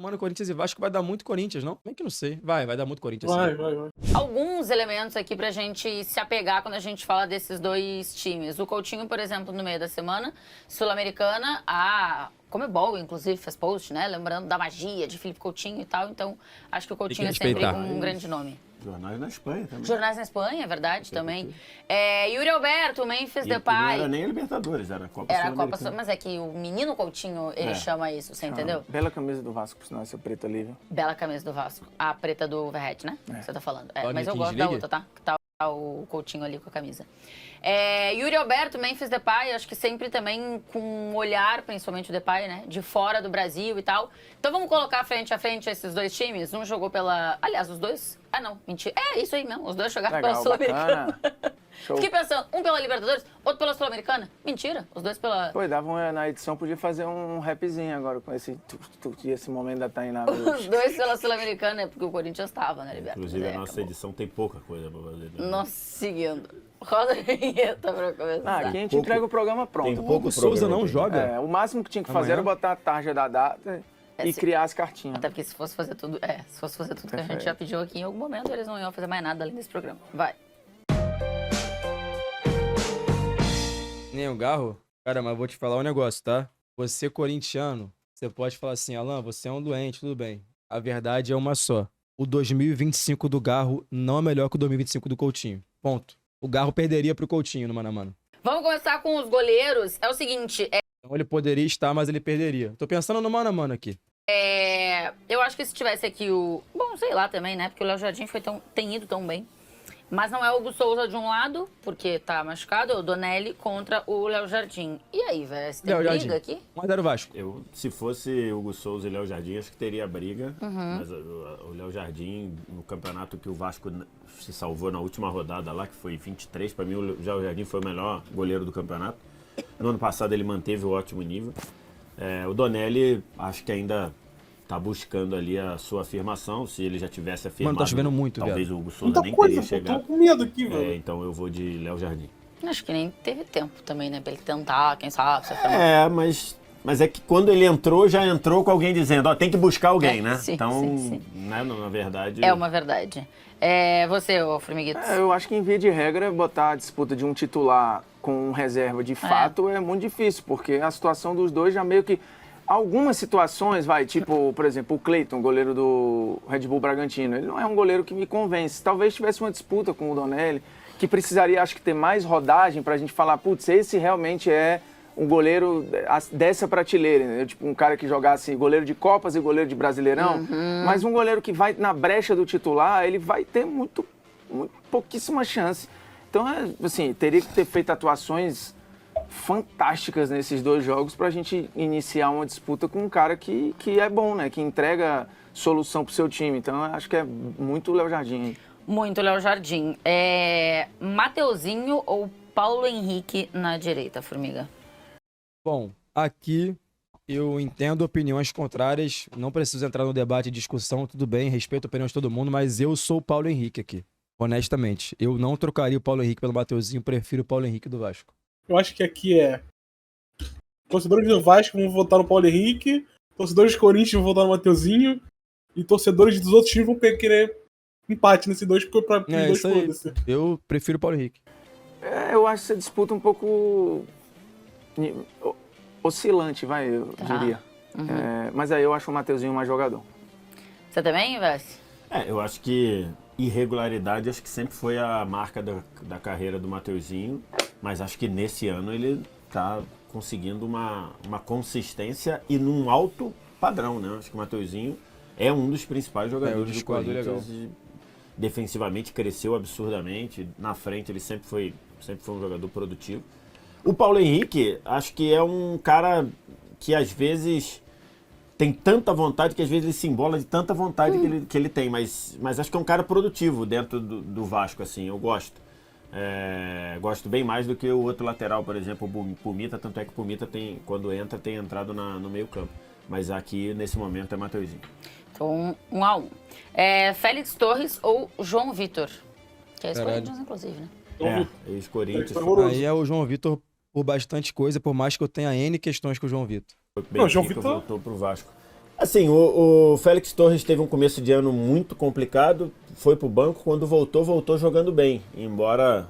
Mano, Corinthians e Vasco vai dar muito Corinthians, não? Como é que não sei? Vai dar muito Corinthians. Vai. Alguns elementos aqui pra gente se apegar quando a gente fala desses dois times. O Coutinho, por exemplo, no meio da semana, Sul-Americana, a Comebol, inclusive, fez post, né? Lembrando da magia de Felipe Coutinho e tal. Então, acho que o Coutinho é sempre um grande nome. Jornais na Espanha também. Jornais na Espanha, é verdade, também. Yuri Alberto, Memphis Depay. Não era nem a Libertadores, era a Copa Era a Sul-Americana. Copa, mas é que o menino Coutinho, ele chama isso, você entendeu? Bela camisa do Vasco, por sinal, essa preta ali, viu? Bela camisa do Vasco. A preta do Verrete, né? Que você tá falando. Lá Mas no eu Kings gosto da League? outra, tá? Que tá o Coutinho ali com a camisa. Yuri Alberto, Memphis Depay, acho que sempre também com um olhar, principalmente o Depay, né? De fora do Brasil e tal. Então vamos colocar frente a frente esses dois times. Um jogou pela... Aliás, os dois... Ah, não, mentira. É isso aí mesmo. Os dois jogaram pela Sul-Americana. Fiquei pensando, um pela Libertadores, outro pela Sul-Americana. Mentira, os dois pela... Pô, na edição, podia fazer um rapzinho agora com esse momento da Tainá. Os dois pela Sul-Americana, é porque o Corinthians estava na Libertadores. Inclusive, a nossa edição tem pouca coisa pra fazer. Né? Nós seguindo. Roda a vinheta pra começar. Aqui a gente entrega o programa pronto. Tem O Hugo Souza não joga? O máximo que tinha que fazer Amanhã? era botar a tarja da data e criar as cartinhas. Até porque se fosse fazer tudo que a gente já pediu aqui em algum momento, eles não iam fazer mais nada além desse programa. Vai. Nem o Garro? Cara, mas vou te falar um negócio, tá? Você corintiano, você pode falar assim, Alan, você é um doente, tudo bem. A verdade é uma só. O 2025 do Garro não é melhor que o 2025 do Coutinho. Ponto. O Garro perderia pro Coutinho no mano a mano. Vamos começar com os goleiros. É o seguinte, Então ele poderia estar, mas ele perderia. Tô pensando no mano a mano aqui. eu acho que se tivesse aqui o... Bom, sei lá também, né? Porque o Léo Jardim tem ido tão bem. Mas não é o Hugo Souza de um lado, porque tá machucado, é o Donelli contra o Léo Jardim. E aí, velho? Você tem Léo briga Jardim. aqui? 1x0 Vasco. Se fosse Hugo Souza e Léo Jardim, acho que teria briga. Mas o Léo Jardim, no campeonato que o Vasco se salvou na última rodada lá, que foi 23, para mim o Léo Jardim foi o melhor goleiro do campeonato. No ano passado ele manteve o ótimo nível. O Donelli, acho que ainda tá buscando ali a sua afirmação. Se ele já tivesse afirmado, Mano, tá chovendo muito, talvez viado. o Hugo Souza Muita nem coisa, teria pô, chegado. tô com medo aqui, velho. Então eu vou de Léo Jardim. Acho que nem teve tempo também, né? Pra ele tentar, quem sabe. Se afirmar. Mas é que quando ele entrou, já entrou com alguém dizendo, ó, tem que buscar alguém, né? Sim, então, sim. né, na verdade... É uma verdade. Você, ô Formiguitos. Eu acho que, em via de regra, botar a disputa de um titular com um reserva de fato é muito difícil, porque a situação dos dois já meio que... Algumas situações, tipo, por exemplo, o Cleiton, goleiro do Red Bull Bragantino, ele não é um goleiro que me convence. Talvez tivesse uma disputa com o Donelli, que precisaria, acho que, ter mais rodagem pra gente falar, putz, esse realmente é um goleiro dessa prateleira, né? Tipo, um cara que jogasse goleiro de Copas e goleiro de Brasileirão, mas um goleiro que vai na brecha do titular, ele vai ter muito pouquíssima chance. Então, assim, teria que ter feito atuações fantásticas nesses dois jogos pra gente iniciar uma disputa com um cara que é bom, né? Que entrega solução pro seu time. Então, eu acho que é muito Léo Jardim. Muito Léo Jardim. Mateuzinho ou Paulo Henrique na direita, Formiga? Bom, aqui eu entendo opiniões contrárias, não preciso entrar no debate e discussão, tudo bem, respeito a opinião de todo mundo, mas eu sou o Paulo Henrique aqui, honestamente. Eu não trocaria o Paulo Henrique pelo Mateuzinho, prefiro o Paulo Henrique do Vasco. Eu acho que aqui torcedores do Vasco vão votar no Paulo Henrique, torcedores do Corinthians vão votar no Mateuzinho, e torcedores dos outros times vão querer empate nesse dois, porque pra mim dois isso aí. foda-se. Eu prefiro o Paulo Henrique. Eu acho essa disputa um pouco oscilante, eu diria. Mas aí eu acho o Mateuzinho mais jogador. Você também, Vassi? Eu acho que irregularidade acho que sempre foi a marca da carreira do Mateuzinho, mas acho que nesse ano ele tá conseguindo uma consistência e num alto padrão, né? Acho que o Mateuzinho é um dos principais jogadores do Corinthians. E defensivamente cresceu absurdamente, na frente ele sempre foi um jogador produtivo. O Paulo Henrique, acho que é um cara que às vezes tem tanta vontade, que às vezes ele se embola de tanta vontade que ele tem, mas acho que é um cara produtivo dentro do Vasco, assim, eu gosto. Gosto bem mais do que o outro lateral, por exemplo, o Pumita, tanto é que o Pumita quando entra, tem entrado no meio campo. Mas aqui, nesse momento, é Mateuzinho. Então, 1-1. Félix Torres ou João Vitor? Que é ex-Corinthians, inclusive, né? Ex-Corinthians. Aí é o João Vitor por bastante coisa, por mais que eu tenha N questões com o João Vitor. Foi bem, João Vitor voltou pro Vasco. Assim, o Félix Torres teve um começo de ano muito complicado, foi pro banco, quando voltou jogando bem, embora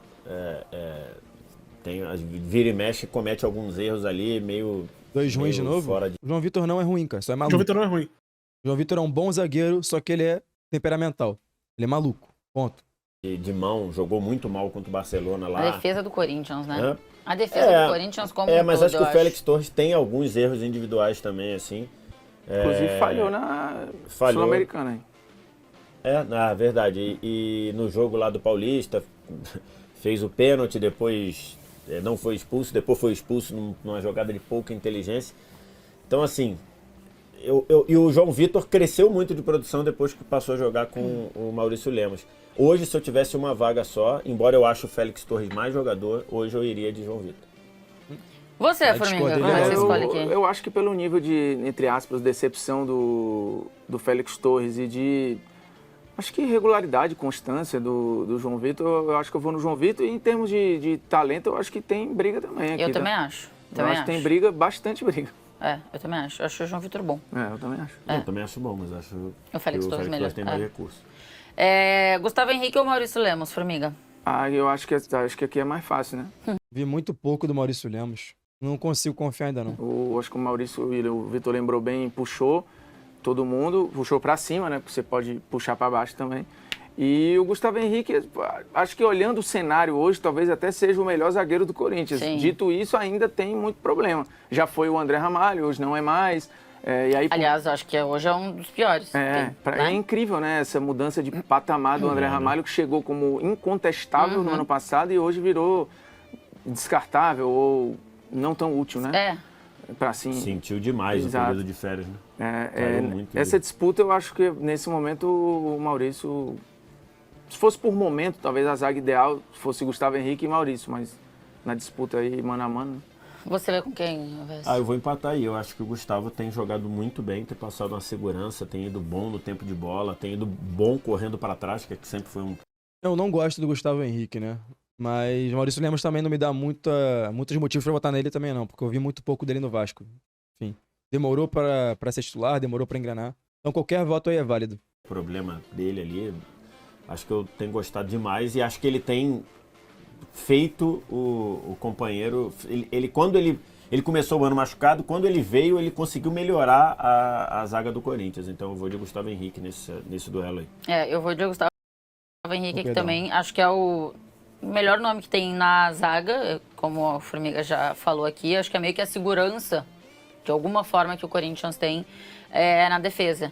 vira e mexe, comete alguns erros ali, meio Dois ruins de novo? fora de... O João Vitor não é ruim, cara, só é O maluco. João Vitor não é ruim. O João Vitor é um bom zagueiro, só que ele é temperamental. Ele é maluco, ponto. de mão, jogou muito mal contra o Barcelona lá. A defesa do Corinthians, né? É. A defesa do Corinthians como um mas todo, acho que eu o Félix Torres tem alguns erros individuais também, assim. Inclusive falhou na Falhou. Sul-Americana. Hein? Na verdade. E no jogo lá do Paulista, fez o pênalti, depois não foi expulso, depois foi expulso numa jogada de pouca inteligência. Então, assim, e o João Vitor cresceu muito de produção depois que passou a jogar com o Maurício Lemos. Hoje, se eu tivesse uma vaga só, embora eu ache o Félix Torres mais jogador, hoje eu iria de João Vitor. Você, Formiga, como é que você escolhe aqui? Eu acho que pelo nível de, entre aspas, decepção do Félix Torres e de, acho que regularidade, constância do João Vitor, eu acho que eu vou no João Vitor. E em termos de talento, eu acho que tem briga também aqui. Eu também acho. Eu acho que tem briga, bastante briga. Eu também acho. Eu acho o João Vitor bom. Eu também acho. Eu também acho bom, mas acho o Félix Torres melhor. tem mais recurso. Gustavo Henrique ou Maurício Lemos, Formiga? Eu acho que aqui é mais fácil, né? Vi muito pouco do Maurício Lemos. Não consigo confiar ainda, não. Acho que o Vitor lembrou bem, puxou todo mundo, puxou pra cima, né? Você pode puxar pra baixo também. E o Gustavo Henrique, acho que olhando o cenário hoje, talvez até seja o melhor zagueiro do Corinthians. Sim. Dito isso, ainda tem muito problema. Já foi o André Ramalho, hoje não é mais. E aí, Aliás, acho que hoje é um dos piores. É né? incrível, né? Essa mudança de patamar do André Ramalho, que chegou como incontestável no ano passado e hoje virou descartável ou não tão útil, né? Pra, assim, sentiu demais Exato. o período de férias, né? Caiu muito essa disputa, eu acho que nesse momento o Maurício, se fosse por momento, talvez a zaga ideal fosse Gustavo Henrique e Maurício, mas na disputa aí, mano a mano. Você vai com quem, Alves? Eu vou empatar aí. Eu acho que o Gustavo tem jogado muito bem, tem passado uma segurança, tem ido bom no tempo de bola, tem ido bom correndo para trás, que sempre foi um... Eu não gosto do Gustavo Henrique, né? Mas o Maurício Lemos também não me dá muitos motivos pra votar nele também, não. Porque eu vi muito pouco dele no Vasco. Enfim, demorou pra ser titular, demorou pra engrenar. Então qualquer voto aí é válido. O problema dele ali, acho que eu tenho gostado demais e acho que ele tem feito o companheiro... Quando ele começou o ano machucado, quando ele veio, ele conseguiu melhorar a zaga do Corinthians. Então eu vou de Gustavo Henrique nesse duelo aí. Eu vou de Gustavo Henrique aqui também. Acho que é o melhor nome que tem na zaga, como a Formiga já falou aqui. Acho que é meio que a segurança, de alguma forma, que o Corinthians tem na defesa.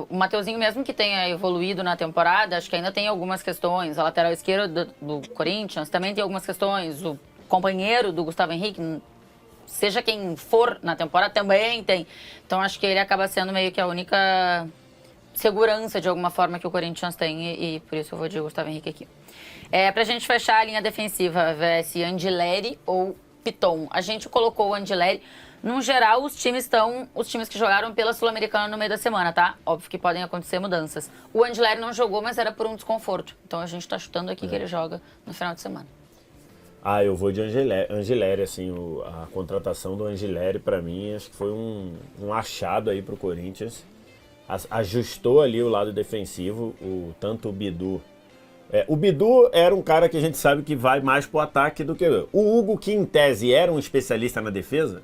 O Mateuzinho, mesmo que tenha evoluído na temporada, acho que ainda tem algumas questões. A lateral esquerda do Corinthians também tem algumas questões. O companheiro do Gustavo Henrique, seja quem for na temporada, também tem. Então acho que ele acaba sendo meio que a única segurança, de alguma forma, que o Corinthians tem. E por isso eu vou de Gustavo Henrique aqui. Pra gente fechar a linha defensiva, VS Angileri ou Piton. A gente colocou o Angileri. No geral, os times que jogaram pela Sul-Americana no meio da semana, tá? Óbvio que podem acontecer mudanças. O Angileri não jogou, mas era por um desconforto. Então a gente tá chutando aqui que ele joga no final de semana. Eu vou de Angileri, assim, a contratação do Angileri, pra mim, acho que foi um achado aí pro Corinthians. Ajustou ali o lado defensivo, tanto o Bidu... o Bidu era um cara que a gente sabe que vai mais pro ataque do que... O Hugo, que em tese era um especialista na defesa,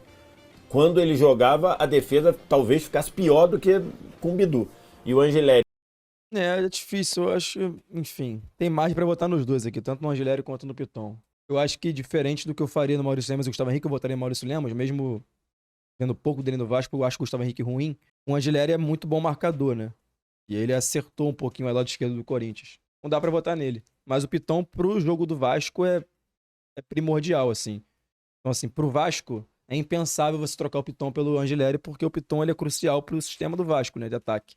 quando ele jogava, a defesa talvez ficasse pior do que com o Bidu. E o Angileri... É difícil, eu acho, enfim. Tem mais pra votar nos dois aqui, tanto no Angileri quanto no Piton. Eu acho que diferente do que eu faria no Maurício Lemos e Gustavo Henrique, eu votaria no Maurício Lemos, mesmo vendo pouco dele no Vasco, eu acho o Gustavo Henrique ruim. O Angileri é muito bom marcador, né? E ele acertou um pouquinho o lado esquerdo do Corinthians. Não dá pra votar nele. Mas o Piton pro jogo do Vasco é primordial, assim. Então, assim, pro Vasco, é impensável você trocar o Piton pelo Angileri, porque o Piton ele é crucial pro sistema do Vasco, né, de ataque.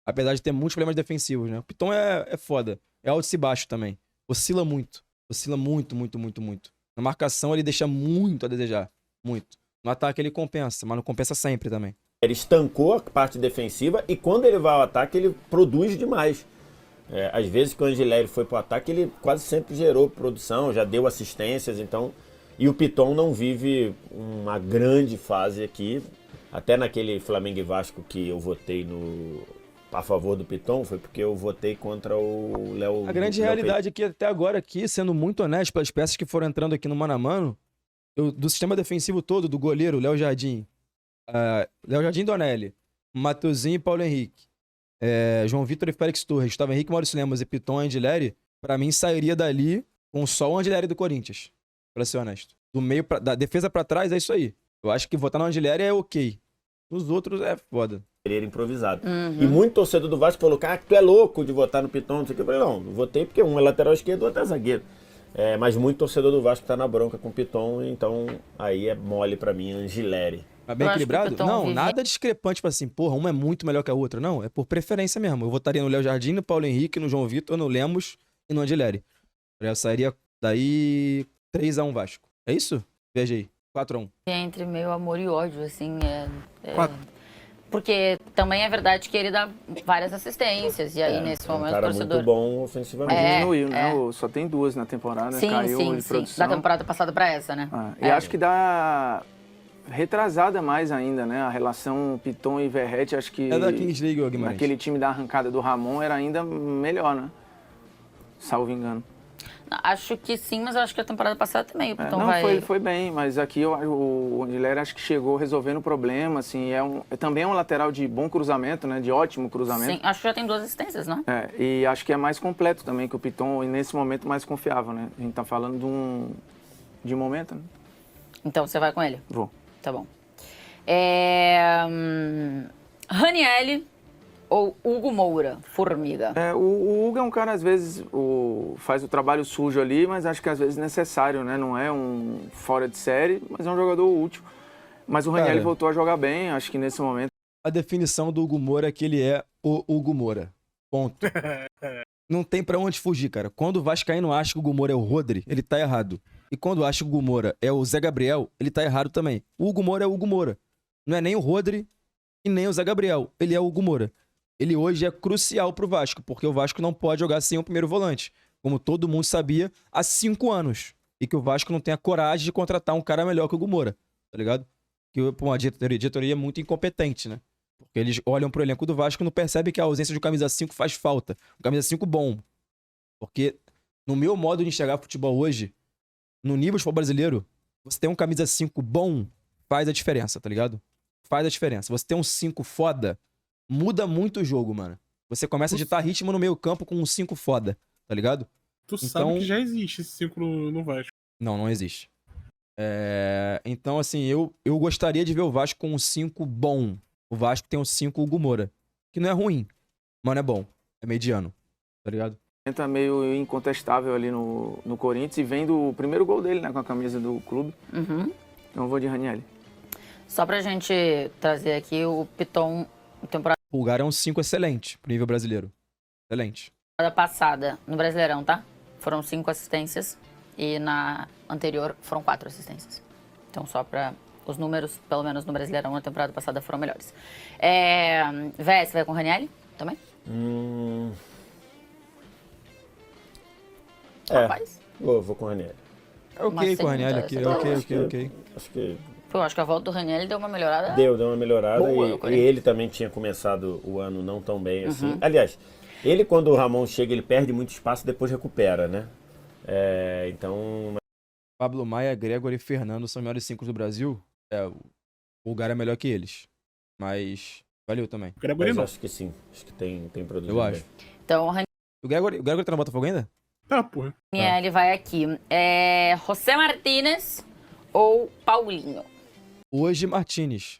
Apesar de ter muitos problemas defensivos, né? O Piton é foda. É alto e baixo também. Oscila muito. Oscila muito, muito, muito, muito. Na marcação ele deixa muito a desejar. Muito. No ataque ele compensa, mas não compensa sempre também. Ele estancou a parte defensiva e quando ele vai ao ataque, ele produz demais. Às vezes que o Angileri foi pro ataque, ele quase sempre gerou produção, já deu assistências, então... E o Piton não vive uma grande fase aqui. Até naquele Flamengo e Vasco que eu votei a favor do Piton, foi porque eu votei contra o Léo. A grande realidade aqui, até agora, aqui, sendo muito honesto, pelas peças que foram entrando aqui no mano a mano, do sistema defensivo todo, do goleiro, Léo Jardim, Donelli, Matheusinho e Paulo Henrique, João Vitor e Félix Torres, Gustavo Henrique, Maurício Lemos e Piton e Andileri, pra mim sairia dali com só o Andileri do Corinthians, pra ser honesto. Da defesa pra trás é isso aí. Eu acho que votar no Andileri é ok. Nos outros é foda. Improvisado. E muito torcedor do Vasco falou, cara, tu é louco de votar no Piton, não sei o que. Eu falei, não, votei porque um é lateral esquerdo, o outro é zagueiro. Mas muito torcedor do Vasco tá na bronca com o Piton, então aí é mole pra mim, Angileri. Mas bem equilibrado? Não, nada discrepante, tipo assim, porra, uma é muito melhor que a outra. Não, é por preferência mesmo. Eu votaria no Léo Jardim, no Paulo Henrique, no João Vitor, no Lemos e no Andileri. Eu sairia daí 3-1 Vasco. É isso? Veja aí. 4-1. Entre meio amor e ódio, assim, 4. Porque também é verdade que ele dá várias assistências, e aí nesse momento um cara o torcedor... muito bom ofensivamente. Diminuiu, né? Só tem 2 na temporada, Sim, caiu sim, de sim. produção. Da temporada passada pra essa, né? E acho que dá retrasada mais ainda, né? A relação Piton e Verratti, acho que... É da Kings League, o Guimarães. Aquele time da arrancada do Ramon era ainda melhor, né? Salvo engano. Acho que sim, mas eu acho que a temporada passada também o Piton foi bem, mas aqui o Andileri acho que chegou resolvendo o problema, assim, também é um lateral de bom cruzamento, né, de ótimo cruzamento. Sim, acho que já tem 2 assistências, não? E acho que é mais completo também que o Piton, e nesse momento mais confiável, né, a gente tá falando de um momento, né. Então você vai com ele? Vou. Tá bom. Ranieri ou Hugo Moura, formiga? O Hugo é um cara, às vezes, faz o trabalho sujo ali, mas acho que às vezes necessário, né? Não é um fora de série, mas é um jogador útil. Mas o Ranieri voltou a jogar bem, acho que nesse momento. A definição do Hugo Moura é que ele é o Hugo Moura. Ponto. Não tem pra onde fugir, cara. Quando o vascaíno acha que o Hugo Moura é o Rodri, ele tá errado. E quando acha que o Hugo Moura é o Zé Gabriel, ele tá errado também. O Hugo Moura é o Hugo Moura. Não é nem o Rodri e nem o Zé Gabriel. Ele é o Hugo Moura. Ele hoje é crucial pro Vasco, porque o Vasco não pode jogar sem o primeiro volante, como todo mundo sabia há 5 anos. E que o Vasco não tem a coragem de contratar um cara melhor que o Hugo Moura, tá ligado? Que uma diretoria muito incompetente, né? Porque eles olham pro elenco do Vasco e não percebem que a ausência de um camisa 5 faz falta. Um camisa 5 bom. Porque no meu modo de enxergar futebol hoje, no nível de futebol brasileiro, você ter um camisa 5 bom faz a diferença, tá ligado? Faz a diferença. Você ter um 5 foda muda muito o jogo, mano. Você começa a ditar ritmo no meio campo com um 5 foda, tá ligado? Tu sabe que já existe esse 5 no Vasco. Não existe. Então, assim, eu gostaria de ver o Vasco com um 5 bom. O Vasco tem um 5 Hugo Moura, que não é ruim, mas não é bom. É mediano, tá ligado? Tá meio incontestável ali no Corinthians e vem do primeiro gol dele, né, com a camisa do clube. Então eu vou de Ranieri. Só pra gente trazer aqui o Piton, temporada Pulgar é um 5 excelente pro nível brasileiro. Excelente. passada no Brasileirão, tá? Foram 5 assistências e na anterior foram 4 assistências. Então só pra os números, pelo menos no Brasileirão, na temporada passada foram melhores. Vé, você vai com o Ranieri também? Rapaz. Vou com o Ranieri. Ok com o Ranieri aqui, ok. Acho que Eu acho que a volta do Ranieri deu uma melhorada. Deu uma melhorada. Boa, e ele também tinha começado o ano não tão bem assim. Aliás, ele quando o Ramon chega, ele perde muito espaço e depois recupera, né? Então... Pablo Maia, Gregory e Fernando são os melhores 5 do Brasil. O Bulgar é melhor que eles. Mas valeu também. Gregory Mas não. acho que sim. Acho que tem produzido Eu bem. acho. Então o O Gregory tá no Botafogo ainda? Tá, porra. Ranieri vai aqui. José Martínez ou Paulinho? Hoje, Martínez.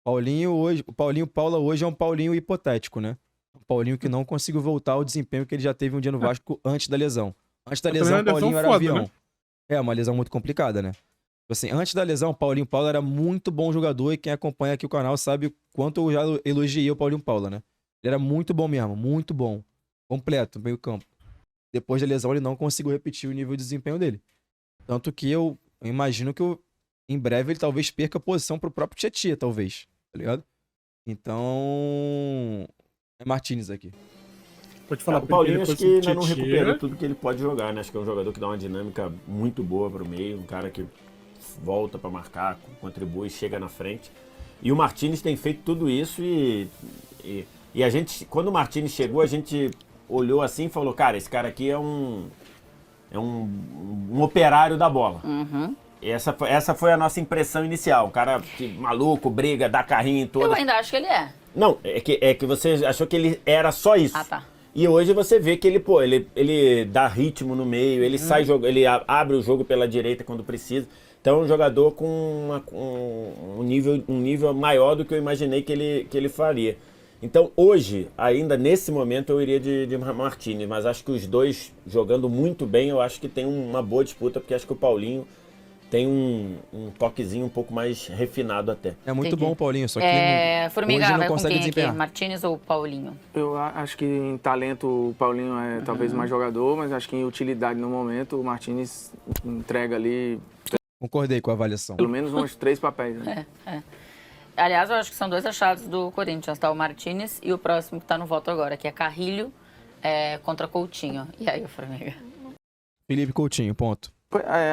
O Paulinho Paula hoje é um Paulinho hipotético, né? Um Paulinho que não conseguiu voltar ao desempenho que ele já teve um dia no Vasco antes da lesão. Antes da lesão, o Paulinho era avião. Né? É, uma lesão muito complicada, né? Assim, antes da lesão, o Paulinho Paula era muito bom jogador e quem acompanha aqui o canal sabe o quanto eu já elogiei o Paulinho Paula, né? Ele era muito bom mesmo, muito bom. Completo, meio campo. Depois da lesão, ele não conseguiu repetir o nível de desempenho dele. Tanto que eu imagino que em breve ele talvez perca a posição pro próprio Tietchan, talvez. Tá ligado? Então... é Martínez aqui. Pode falar O Paulinho acho que ainda não Tietchan. recupera tudo que ele pode jogar, né? Acho que é um jogador que dá uma dinâmica muito boa pro meio, um cara que volta pra marcar, contribui, chega na frente. E o Martínez tem feito tudo isso e a gente, quando o Martínez chegou, a gente olhou assim e falou, cara, esse cara aqui é um operário da bola. Essa foi a nossa impressão inicial. Um cara maluco, briga, dá carrinho em todas. Eu ainda acho que ele é. Não, é que você achou que ele era só isso. Ah, tá. E hoje você vê que ele dá ritmo no meio, ele sai ele abre o jogo pela direita quando precisa. Então é um jogador com um nível maior do que eu imaginei que ele faria. Então hoje, ainda nesse momento, eu iria de Martínez, mas acho que os dois jogando muito bem, eu acho que tem uma boa disputa, porque acho que o Paulinho tem um toquezinho um pouco mais refinado até. É muito Entendi. bom o Paulinho, só que Formiga, hoje não vai com consegue quem aqui? desempenhar. Martínez ou Paulinho? Eu acho que em talento o Paulinho é talvez mais jogador, mas acho que em utilidade no momento o Martínez entrega ali Concordei com a avaliação. pelo menos uns 3 papéis. Né? Aliás, eu acho que são 2 achados do Corinthians, tá? O Martínez e o próximo que tá no voto agora, que é Carrilho contra Coutinho. E aí, Formiga? Felipe Coutinho, ponto.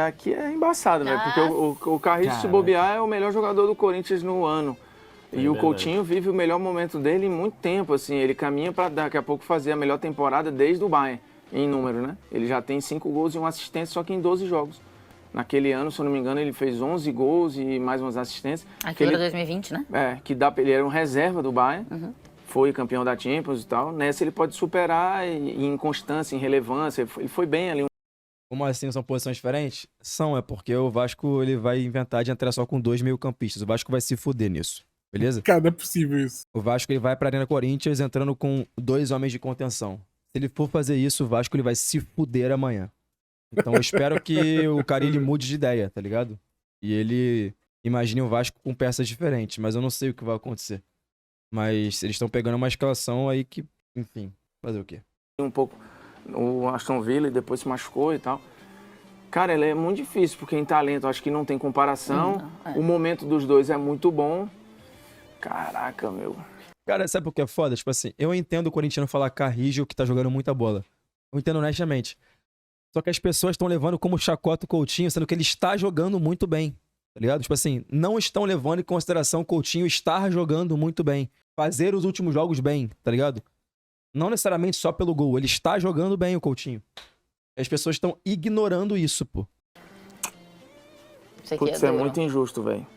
Aqui é embaçado, velho, porque o Carrilho, se bobear, é o melhor jogador do Corinthians no ano. E o Coutinho vive o melhor momento dele em muito tempo, assim. Ele caminha para daqui a pouco fazer a melhor temporada desde o Bayern, em número, né? Ele já tem 5 gols e 1 assistência, só que em 12 jogos. Naquele ano, se eu não me engano, ele fez 11 gols e mais umas assistências. Aquilo era 2020, né? Ele era um reserva do Bayern, foi campeão da Champions e tal. Nessa ele pode superar em constância, em relevância. Ele foi bem ali. Como assim são posições diferentes? É porque o Vasco ele vai inventar de entrar só com 2 meio-campistas. O Vasco vai se fuder nisso, beleza? Cara, não é possível isso. O Vasco ele vai pra Arena Corinthians entrando com 2 homens de contenção. Se ele for fazer isso, o Vasco ele vai se fuder amanhã. Então eu espero que o Carille mude de ideia, tá ligado? E ele imagine o Vasco com peças diferentes, mas eu não sei o que vai acontecer. Mas eles estão pegando uma escalação aí que, enfim, fazer o quê? Um pouco o Aston Villa e depois se machucou e tal. Cara, ele é muito difícil, porque em talento acho que não tem comparação. O momento dos dois é muito bom. Caraca, meu. Cara, sabe por que é foda? Tipo assim, eu entendo o corintiano falar Carrillo que tá jogando muita bola. Eu entendo honestamente. Só que as pessoas estão levando como chacota o Coutinho, sendo que ele está jogando muito bem, tá ligado? Tipo assim, não estão levando em consideração o Coutinho estar jogando muito bem. Fazer os últimos jogos bem, tá ligado? Não necessariamente só pelo gol, ele está jogando bem o Coutinho. As pessoas estão ignorando isso, pô. Putz, é muito injusto, velho.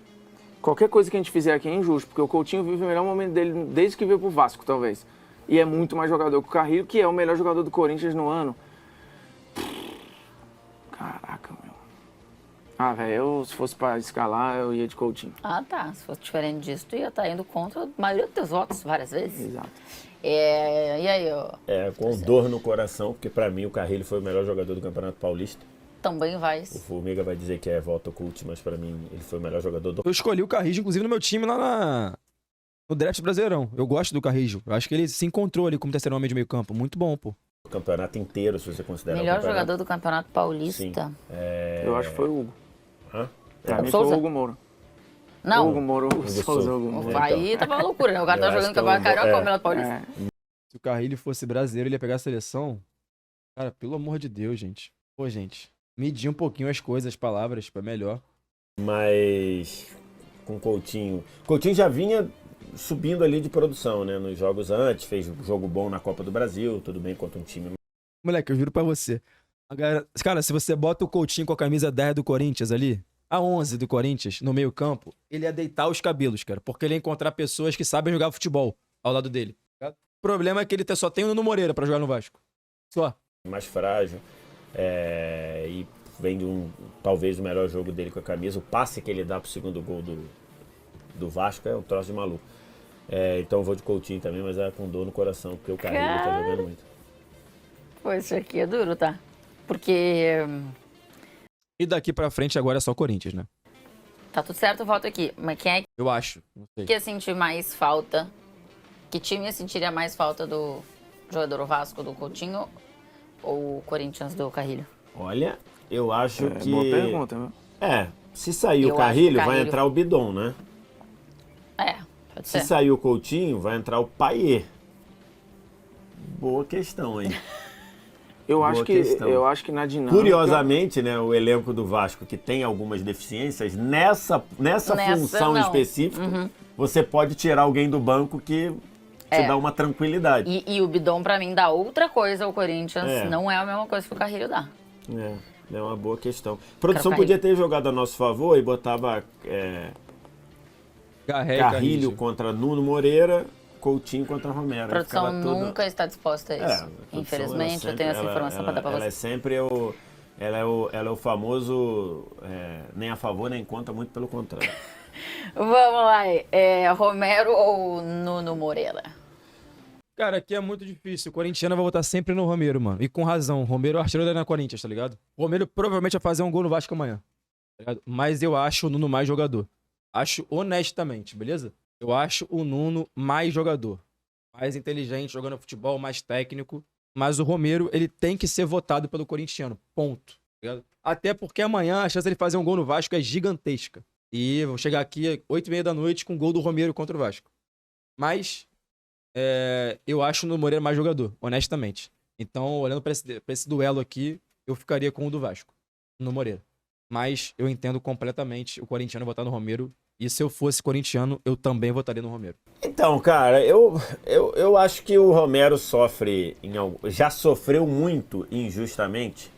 Qualquer coisa que a gente fizer aqui é injusto, porque o Coutinho vive o melhor momento dele desde que veio pro Vasco, talvez. E é muito mais jogador que o Carrillo, que é o melhor jogador do Corinthians no ano. Caraca, meu. Velho, se fosse pra escalar, eu ia de Coutinho. Ah, tá. Se fosse diferente disso, tu ia estar indo contra a maioria dos teus votos várias vezes. Exato. E aí, com dor no coração, porque pra mim o Carrilho foi o melhor jogador do Campeonato Paulista. Também vai. O Formiga vai dizer que é voto oculto, mas pra mim ele foi o melhor jogador do... Eu escolhi o Carrillo, inclusive, no meu time lá no draft Brasileirão. Eu gosto do Carrillo. Eu acho que ele se encontrou ali como terceiro homem de meio campo. Muito bom, pô. O campeonato inteiro, se você considerar Melhor o campeonato. jogador do Campeonato Paulista. Sim. Eu acho que foi o Hugo. Hã? Pra mim Souza? foi o Hugo Moura. Não. Hugo Moura, Hugo Souza, Hugo Moura. Aí tava uma loucura, né? O cara Eu tá acho jogando que Campeonato Carioca ou Campeonato Paulista. Se o Carrillo fosse brasileiro, ele ia pegar a seleção. Cara, pelo amor de Deus, gente. Pô, gente, medir um pouquinho as coisas, as palavras, pra melhor. Mas com Coutinho... Coutinho já vinha subindo ali de produção, né? Nos jogos antes, fez um jogo bom na Copa do Brasil, tudo bem contra um time... Moleque, eu juro pra você. Cara, se você bota o Coutinho com a camisa 10 do Corinthians ali, a 11 do Corinthians, no meio campo, ele ia deitar os cabelos, cara. Porque ele ia encontrar pessoas que sabem jogar futebol ao lado dele. Tá? O problema é que ele só tem o Nuno Moreira pra jogar no Vasco. Só. Mais frágil. E vem de talvez o melhor jogo dele com a camisa. O passe que ele dá pro segundo gol do Vasco é um troço de maluco. Então eu vou de Coutinho também, mas é com dor no coração, porque o Carrilho tá jogando muito. Pô, isso aqui é duro, tá? Porque... E daqui pra frente agora é só Corinthians, né? Tá tudo certo o voto aqui. Mas quem é Eu acho. Não sei. que ia sentir mais falta? Que time ia sentiria mais falta do jogador Vasco do Coutinho ou o Corinthians do Carrilho? Olha, eu acho que... Boa pergunta, viu? Se sair Eu o Carrilho, acho que o vai Carrilho- entrar o Bidon, né? Pode Se ser. sair o Coutinho, vai entrar o Paier. Boa questão, hein? Eu acho questão. que na dinâmica... Curiosamente, né, o elenco do Vasco, que tem algumas deficiências, nessa função não. específica, você pode tirar alguém do banco que te dá uma tranquilidade. E o Bidon, pra mim, dá outra coisa ao Corinthians. É. Não é a mesma coisa que o Carrilho dá. É uma boa questão. A produção podia ter jogado a nosso favor e botava Carrilho contra Nuno Moreira, Coutinho contra Romero. A produção nunca está disposta a isso. Infelizmente, eu tenho essa informação para dar para você. Ela é sempre ela é o famoso nem a favor nem contra, muito pelo contrário. Vamos lá, Romero ou Nuno Moreira? Cara, aqui é muito difícil. O corintiano vai votar sempre no Romero, mano. E com razão. O Romero é o artilheiro da Corinthians, tá ligado? O Romero provavelmente vai fazer um gol no Vasco amanhã. Tá ligado? Mas eu acho o Nuno mais jogador. Acho honestamente, beleza? Eu acho o Nuno mais jogador. Mais inteligente, jogando futebol, mais técnico. Mas o Romero, ele tem que ser votado pelo corintiano. Ponto. Tá ligado? Até porque amanhã a chance dele fazer um gol no Vasco é gigantesca. E vou chegar aqui 8h30 da noite com o gol do Romero contra o Vasco. Mas eu acho o Nuno Moreira mais jogador, honestamente. Então, olhando pra esse duelo aqui, eu ficaria com o do Vasco, no Moreira. Mas eu entendo completamente o corintiano votar no Romero. E se eu fosse corintiano, eu também votaria no Romero. Então, cara, eu acho que o Romero já sofreu muito injustamente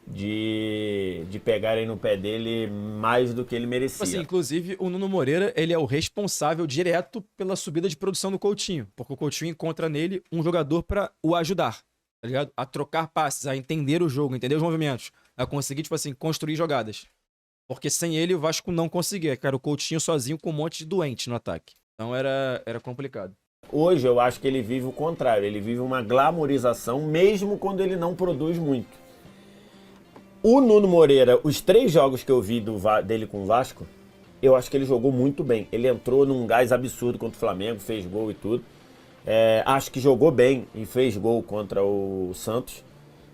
de pegarem no pé dele mais do que ele merecia. Assim, inclusive, o Nuno Moreira, ele é o responsável direto pela subida de produção do Coutinho. Porque o Coutinho encontra nele um jogador pra o ajudar, tá ligado? A trocar passes, a entender o jogo, entender os movimentos, a conseguir, tipo assim, construir jogadas. Porque sem ele, o Vasco não conseguia, cara. O Coutinho sozinho com um monte de doente no ataque. Então era complicado. Hoje eu acho que ele vive o contrário. Ele vive uma glamorização, mesmo quando ele não produz muito. O Nuno Moreira, os 3 jogos que eu vi dele com o Vasco, eu acho que ele jogou muito bem. Ele entrou num gás absurdo contra o Flamengo, fez gol e tudo. Acho que jogou bem e fez gol contra o Santos.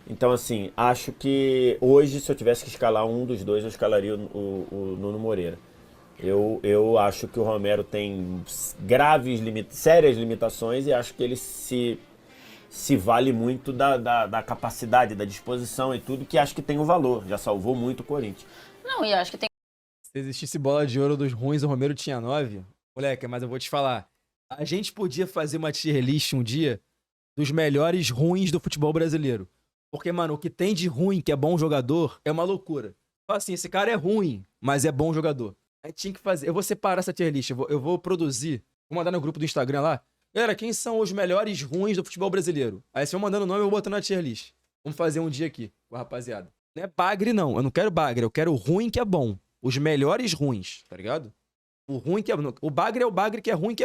Então, assim, acho que hoje, se eu tivesse que escalar um dos dois, eu escalaria o Nuno Moreira. Eu acho que o Romero tem sérias limitações e acho que ele se vale muito da capacidade, da disposição e tudo, que acho que tem um valor. Já salvou muito o Corinthians. Não, e acho que tem... Se existisse bola de ouro dos ruins, o Romero tinha 9. Moleque, mas eu vou te falar. A gente podia fazer uma tier list um dia dos melhores ruins do futebol brasileiro. Porque, mano, o que tem de ruim, que é bom jogador, é uma loucura. Fala assim, esse cara é ruim, mas é bom jogador. A gente tinha que fazer... Eu vou separar essa tier list, eu vou produzir. Vou mandar no grupo do Instagram lá. Galera, quem são os melhores ruins do futebol brasileiro? Aí se eu mandando o nome, eu vou botando na tier list. Vamos fazer um dia aqui com a rapaziada. Não é bagre, não. Eu não quero bagre, eu quero o ruim que é bom. Os melhores ruins, tá ligado? O ruim que é... O bagre é o bagre que é ruim.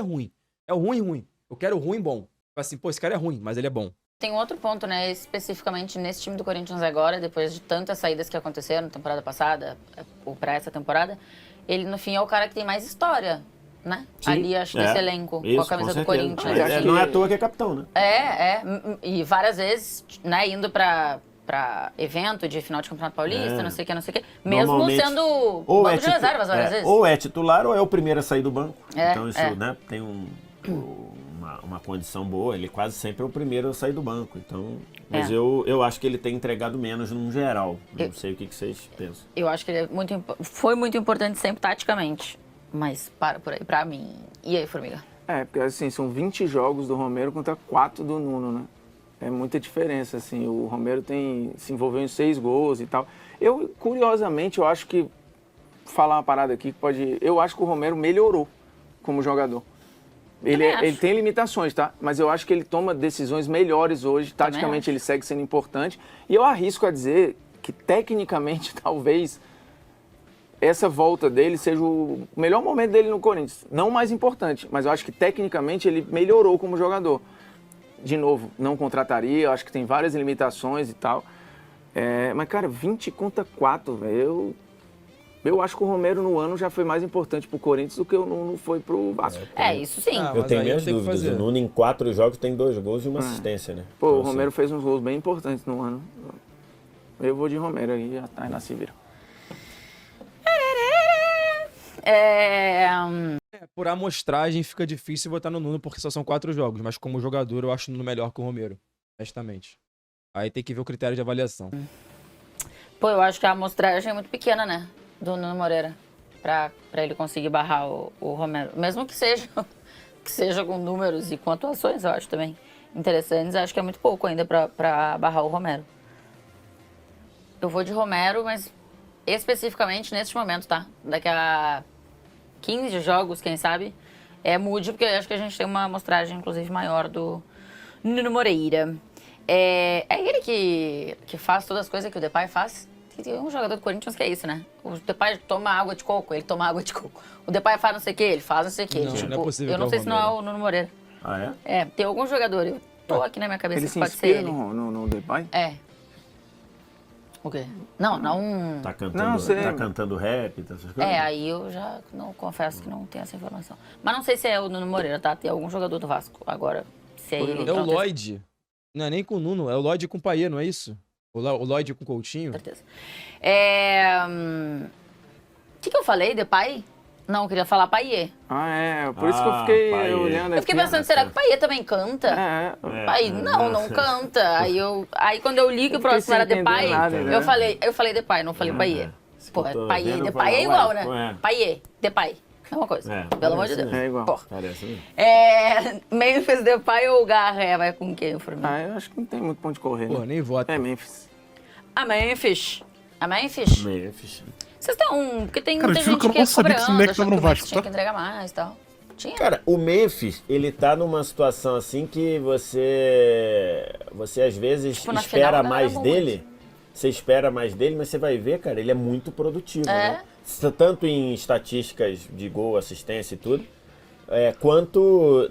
É o ruim. Eu quero o ruim bom. Assim, pô, esse cara é ruim, mas ele é bom. Tem outro ponto, né, especificamente nesse time do Corinthians agora, depois de tantas saídas que aconteceram na temporada passada, ou pra essa temporada, ele, no fim, é o cara que tem mais história, né? Sim, ali, acho, desse elenco, com a camisa do Corinthians. Não é à toa que é capitão, né? E várias vezes, né, indo pra evento de final de Campeonato Paulista, não sei o que, mesmo sendo banco de reservas várias vezes. Ou é titular ou é o primeiro a sair do banco. Então isso, né, tem uma condição boa, ele quase sempre é o primeiro a sair do banco. Então, mas eu acho que ele tem entregado menos num geral. Não sei o que vocês pensam. Eu acho que ele foi muito importante sempre taticamente. Mas para por aí, pra mim. E aí, Formiga? Porque assim, são 20 jogos do Romero contra 4 do Nuno, né? É muita diferença, assim. O Romero se envolveu em 6 gols e tal. Curiosamente, eu acho que... Falar uma parada aqui que pode... Eu acho que o Romero melhorou como jogador. Ele tem limitações, tá? Mas eu acho que ele toma decisões melhores hoje. Taticamente, ele segue sendo importante. E eu arrisco a dizer que, tecnicamente, talvez, essa volta dele seja o melhor momento dele no Corinthians. Não o mais importante, mas eu acho que, tecnicamente, ele melhorou como jogador. De novo, não contrataria. Eu acho que tem várias limitações e tal. Mas, cara, 20 contra 4, velho. Eu acho que o Romero no ano já foi mais importante pro Corinthians do que o Nuno foi pro Vasco. Isso sim. Eu tenho minhas dúvidas. O Nuno em 4 jogos tem 2 gols e uma assistência, né? Pô, então, o Romero fez uns gols bem importantes no ano. Eu vou de Romero aí, já tá aí na Civira. Por amostragem fica difícil votar no Nuno porque só são 4 jogos, mas como jogador eu acho o Nuno melhor que o Romero, honestamente. Aí tem que ver o critério de avaliação. Pô, eu acho que a amostragem é muito pequena, né? Do Nuno Moreira. Pra ele conseguir barrar o Romero. Mesmo que seja com números e com atuações, eu acho também interessantes. Acho que é muito pouco ainda pra barrar o Romero. Eu vou de Romero, mas especificamente neste momento, tá? Daqui a 15 jogos, quem sabe, mude, porque eu acho que a gente tem uma amostragem, inclusive, maior do Nuno Moreira. É ele que faz todas as coisas que o Depay faz? Tem um jogador do Corinthians que é isso, né? O Depay toma água de coco, ele toma água de coco. O Depay faz não sei o que, ele faz não sei o que. Não, Tipo, não é possível eu não que sei é o se não é Romero. o Nuno Moreira. Ah, é? Tem algum jogador, eu tô aqui na minha cabeça Ele que se pode ser inspira ele. no Depay? O quê? Não. Tá cantando, Não, sei. tá cantando rap, tá essas coisas? Aí eu já não confesso que não tenho essa informação. Mas não sei se é o Nuno Moreira, tá? Tem algum jogador do Vasco. Agora, se é ele. É o Lloyd. Não é nem com o Nuno, é o Lloyd com o Payet, não é isso? O Lloyd com o Coutinho? Com certeza. O que eu falei? Depay? Não, eu queria falar Payet. Por isso que eu fiquei Payet. olhando Eu fiquei aqui. pensando, será que o Payet também canta? Aí, não canta. Aí quando eu li que o próximo era Depay, eu falei Depay, não falei Payet. Pô, Payet, Depay é igual, né? Payet, Depay. Mesma coisa. Pelo amor de Deus. É igual. Pô. Parece mesmo. Memphis, Depay ou Garra? Vai com quem, Formiga? Eu acho que não tem muito ponto de correr, Pô, né? nem voto. É Memphis. A Memphis. Memphis. Vocês estão... Porque tem Cara, muita eu juro gente que eu que não é sabia que esse cobrando, moleque tava achando no que o Memphis Vasco, tinha tá? que entregar mais e tal. Tinha. Cara, o Memphis, ele tá numa situação assim que você às vezes Tipo, na espera final, não mais era bom dele. Você espera mais dele, mas você vai ver, cara, ele é muito produtivo, né? É. Tanto em estatísticas de gol, assistência e tudo, quanto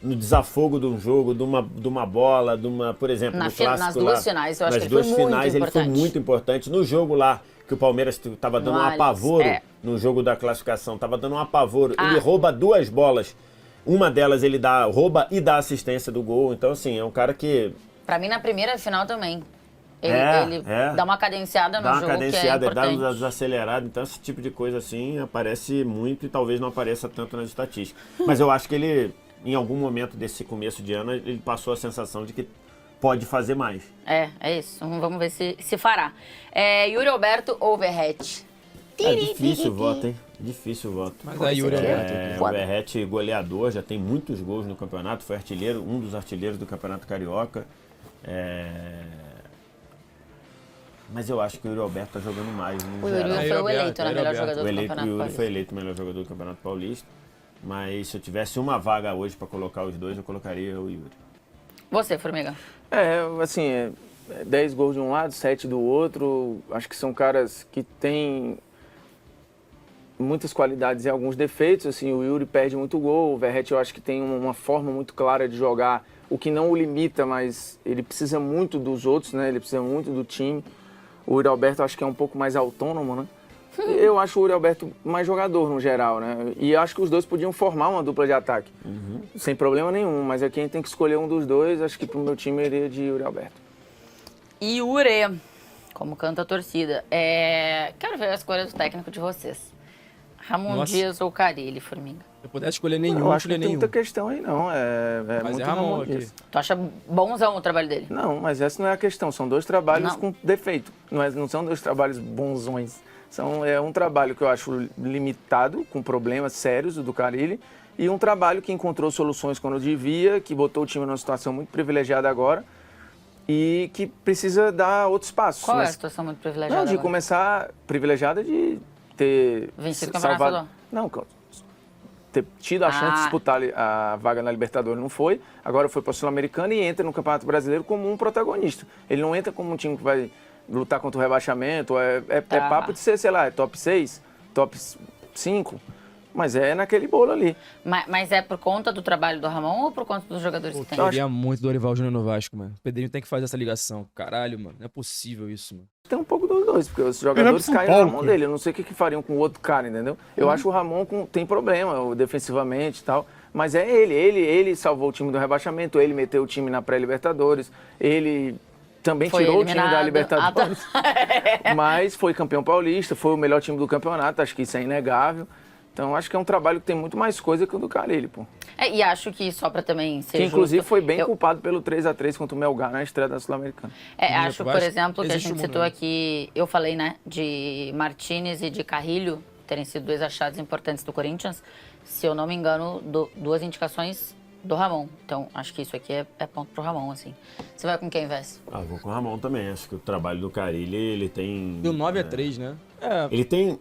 no desafogo de um jogo, de uma bola, por exemplo, no clássico nas duas finais, eu acho nas que ele foi duas muito finais ele foi importante. muito importante. No jogo lá, que o Palmeiras tava dando No um Allianz, apavoro, no jogo da classificação, tava dando um apavoro. Ele rouba 2 bolas. Uma delas ele rouba e dá assistência do gol. Então, assim, é um cara que... Pra mim, na primeira final também. Ele dá uma cadenciada no dá uma jogo cadenciada, que é importante. dá uma desacelerada. Então, esse tipo de coisa, assim, aparece muito e talvez não apareça tanto nas estatísticas. Mas eu acho que ele, em algum momento desse começo de ano, ele passou a sensação de que pode fazer mais. É isso. Vamos ver se fará. Yuri Alberto ou Verratti? É difícil o voto, hein? Difícil o voto. Mas a Yuri Alberto. O Verratti goleador, já tem muitos gols no campeonato, foi artilheiro, um dos artilheiros do Campeonato Carioca. Mas eu acho que o Yuri Alberto tá jogando mais no O geral. Yuri foi o eleito, né? Melhor jogador do O Campeonato Yuri foi Paulista. eleito o melhor jogador do Campeonato Paulista. Mas se eu tivesse uma vaga hoje para colocar os dois, eu colocaria o Yuri. Você, Formiga? Assim, 10 gols de um lado, 7 do outro. Acho que são caras que têm muitas qualidades e alguns defeitos. Assim, o Yuri perde muito gol, o Verratti eu acho que tem uma forma muito clara de jogar, o que não o limita, mas ele precisa muito dos outros, né? Ele precisa muito do time. O Yuri Alberto acho que é um pouco mais autônomo, né? Eu acho o Yuri Alberto mais jogador no geral, né? E acho que os dois podiam formar uma dupla de ataque, sem problema nenhum. Mas é quem tem que escolher um dos dois, acho que pro meu time iria de Yuri Alberto. Yuri, como canta a torcida. Quero ver a escolha do técnico de vocês. Ramon Nossa. Dias ou Carille, Formiga? Se eu pudesse escolher nenhum, Eu acho que escolher não tem nenhum. muita questão aí, não. Mas muito é Ramon aqui. Dias. Tu acha bonzão o trabalho dele? Não, mas essa não é a questão. São dois trabalhos Não. com defeito. Não são dois trabalhos bonzões. É um trabalho que eu acho limitado, com problemas sérios, o do Carille, e um trabalho que encontrou soluções quando devia, que botou o time numa situação muito privilegiada agora e que precisa dar outros passos. Qual é a Mas- situação muito privilegiada Não, de agora? começar privilegiada de ter Vencido o Campeonato Estadual. Não, ter tido a chance de disputar a vaga na Libertadores, não foi. Agora foi para a Sul-Americana e entra no Campeonato Brasileiro como um protagonista. Ele não entra como um time que vai lutar contra o rebaixamento. É papo de ser, sei lá, top 6, top 5. Mas é naquele bolo ali. Mas é por conta do trabalho do Ramon ou por conta dos jogadores Pô, que tem? queria muito Dorival Júnior no Vasco, mano. O Pedrinho tem que fazer essa ligação. Caralho, mano. Não é possível isso, mano. Tem um pouco dos dois, porque os jogadores São caíram Paulo, na mão cara. dele. Eu não sei o que fariam com o outro cara, entendeu? Eu acho o Ramon tem problema defensivamente e tal, mas é ele salvou o time do rebaixamento, ele meteu o time na pré-Libertadores, ele também Foi tirou o time eliminado. da Libertadores, mas foi campeão paulista, foi o melhor time do campeonato, acho que isso é inegável. Então, acho que é um trabalho que tem muito mais coisa que o do Carille, pô. E acho que só pra também ser Que, inclusive, justo, foi bem culpado pelo 3x3 contra o Melgar na estreia da Sul-Americana. acho, por exemplo, que a existe gente um citou mundo, né? aqui, eu falei, né, de Martinez e de Carrilho terem sido 2 achados importantes do Corinthians. Se eu não me engano, 2 indicações do Ramon. Então, acho que isso aqui é ponto pro Ramon, assim. Você vai com quem, Vess? Vou com o Ramon também. Acho que o trabalho do Carille, ele tem... E o 9x3, né? Ele tem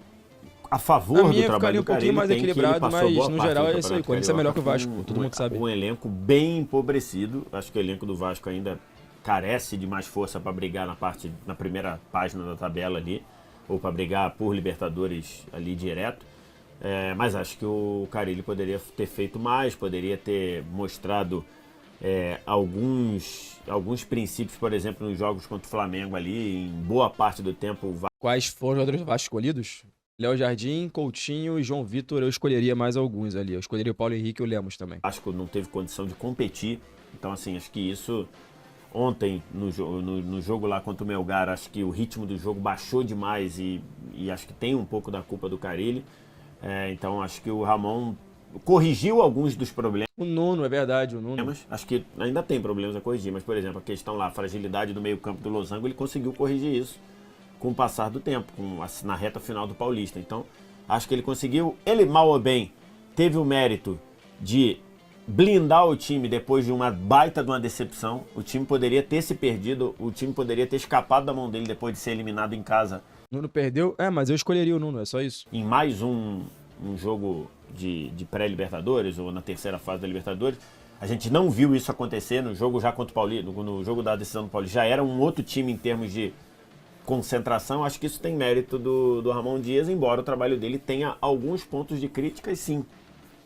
a A favor do minha trabalho ficaria do um pouquinho Carille, mais tem que ele equilibrado, passou mas boa no parte geral do é isso aí. O Campeonato Corinthians é melhor que o Carioca Vasco, com todo mundo sabe. Um elenco bem empobrecido. Acho que o elenco do Vasco ainda carece de mais força para brigar na primeira página da tabela ali, ou para brigar por Libertadores ali direto. Mas acho que o Carille poderia ter feito mais, poderia ter mostrado alguns princípios, por exemplo, nos jogos contra o Flamengo ali, em boa parte do tempo. Quais foram os jogadores do Vasco escolhidos? Léo Jardim, Coutinho e João Vitor. Eu escolheria mais alguns ali. Eu escolheria o Paulo Henrique e o Lemos também. O Vasco não teve condição de competir, então assim, acho que isso ontem no jogo lá contra o Melgar, acho que o ritmo do jogo baixou demais e acho que tem um pouco da culpa do Carille. Então acho que o Ramon corrigiu alguns dos problemas. O Nuno, é verdade, o Nuno. Acho que ainda tem problemas a corrigir, mas, por exemplo, a questão lá, a fragilidade do meio-campo do Losango, ele conseguiu corrigir isso com o passar do tempo, na reta final do Paulista. Então, acho que ele conseguiu. Ele, mal ou bem, teve o mérito de blindar o time depois de uma baita de uma decepção. O time poderia ter se perdido, o time poderia ter escapado da mão dele depois de ser eliminado em casa. Nuno perdeu? Mas eu escolheria o Nuno, é só isso. Em mais um jogo de pré-Libertadores, ou na terceira fase da Libertadores, a gente não viu isso acontecer no jogo já contra o Paulista, no jogo da decisão do Paulista. Já era um outro time em termos de concentração. Acho que isso tem mérito do Ramon Dias, embora o trabalho dele tenha alguns pontos de crítica, sim.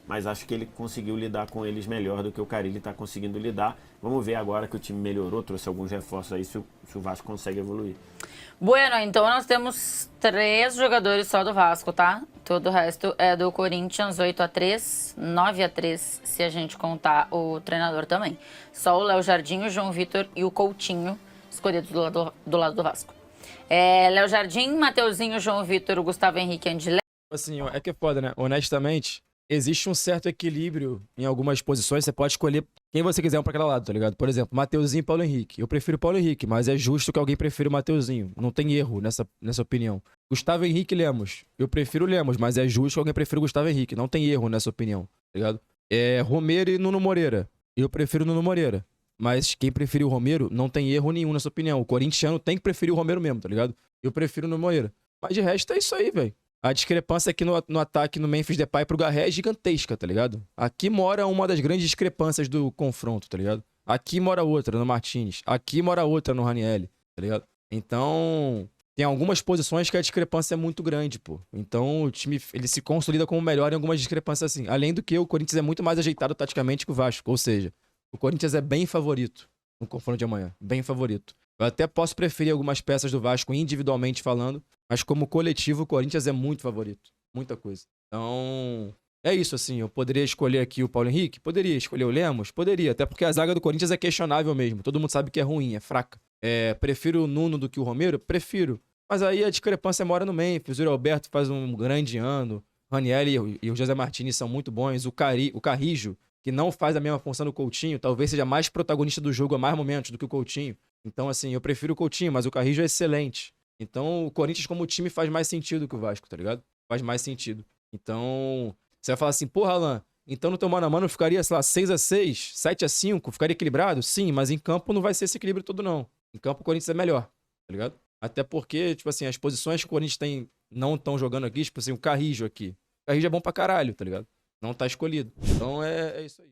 Mas acho que ele conseguiu lidar com eles melhor do que o Carille está conseguindo lidar. Vamos ver agora que o time melhorou, trouxe alguns reforços aí, se o Vasco consegue evoluir. Bueno, então nós temos 3 jogadores só do Vasco, tá? Todo o resto é do Corinthians, 8x3, 9x3, se a gente contar o treinador também. Só o Léo Jardim, o João Vitor e o Coutinho escolhidos do lado do Vasco. Léo Jardim, Mateuzinho, João Vitor, o Gustavo Henrique e Andilé. Assim, é que é foda, né? Honestamente, existe um certo equilíbrio em algumas posições. Você pode escolher quem você quiser pra aquele lado, tá ligado? Por exemplo, Mateuzinho e Paulo Henrique. Eu prefiro Paulo Henrique, mas é justo que alguém prefira o Mateuzinho. Não tem erro nessa opinião. Gustavo Henrique e Lemos. Eu prefiro o Lemos, mas é justo que alguém prefira o Gustavo Henrique. Não tem erro nessa opinião, tá ligado? Romero e Nuno Moreira. Eu prefiro o Nuno Moreira. Mas quem preferiu o Romero, não tem erro nenhum nessa opinião. O corintiano tem que preferir o Romero mesmo, tá ligado? Eu prefiro o Nuno Moreira. Mas de resto é isso aí, velho. A discrepância aqui no ataque no Memphis Depay pro Garré é gigantesca, tá ligado? Aqui mora uma das grandes discrepâncias do confronto, tá ligado? Aqui mora outra no Martinez. Aqui mora outra no Ranieri, tá ligado? Então, tem algumas posições que a discrepância é muito grande, pô. Então, o time ele se consolida como melhor em algumas discrepâncias assim. Além do que, o Corinthians é muito mais ajeitado taticamente que o Vasco. Ou seja, o Corinthians é bem favorito no confronto de amanhã. Bem favorito. Eu até posso preferir algumas peças do Vasco individualmente falando, mas como coletivo, o Corinthians é muito favorito. Muita coisa. Então, é isso, assim. Eu poderia escolher aqui o Paulo Henrique? Poderia. Escolher o Lemos? Poderia. Até porque a zaga do Corinthians é questionável mesmo. Todo mundo sabe que é ruim, é fraca. Prefiro o Nuno do que o Romero? Prefiro. Mas aí a discrepância mora no Memphis. O Yuri Alberto faz um grande ano. O Ranieri e o José Martins são muito bons. O Carrijo, que não faz a mesma função do Coutinho, talvez seja mais protagonista do jogo a mais momentos do que o Coutinho. Então, assim, eu prefiro o Coutinho, mas o Carrijo é excelente. Então, o Corinthians como time faz mais sentido que o Vasco, tá ligado? Faz mais sentido. Então, você vai falar assim, porra, Alan, então no teu mano a mano ficaria, sei lá, 6x6, 7x5, ficaria equilibrado? Sim, mas em campo não vai ser esse equilíbrio todo, não. Em campo o Corinthians é melhor, tá ligado? Até porque, tipo assim, as posições que o Corinthians tem não estão jogando aqui, tipo assim, o Carrijo aqui. O Carrijo é bom pra caralho, tá ligado? Não tá escolhido. Então, é isso aí.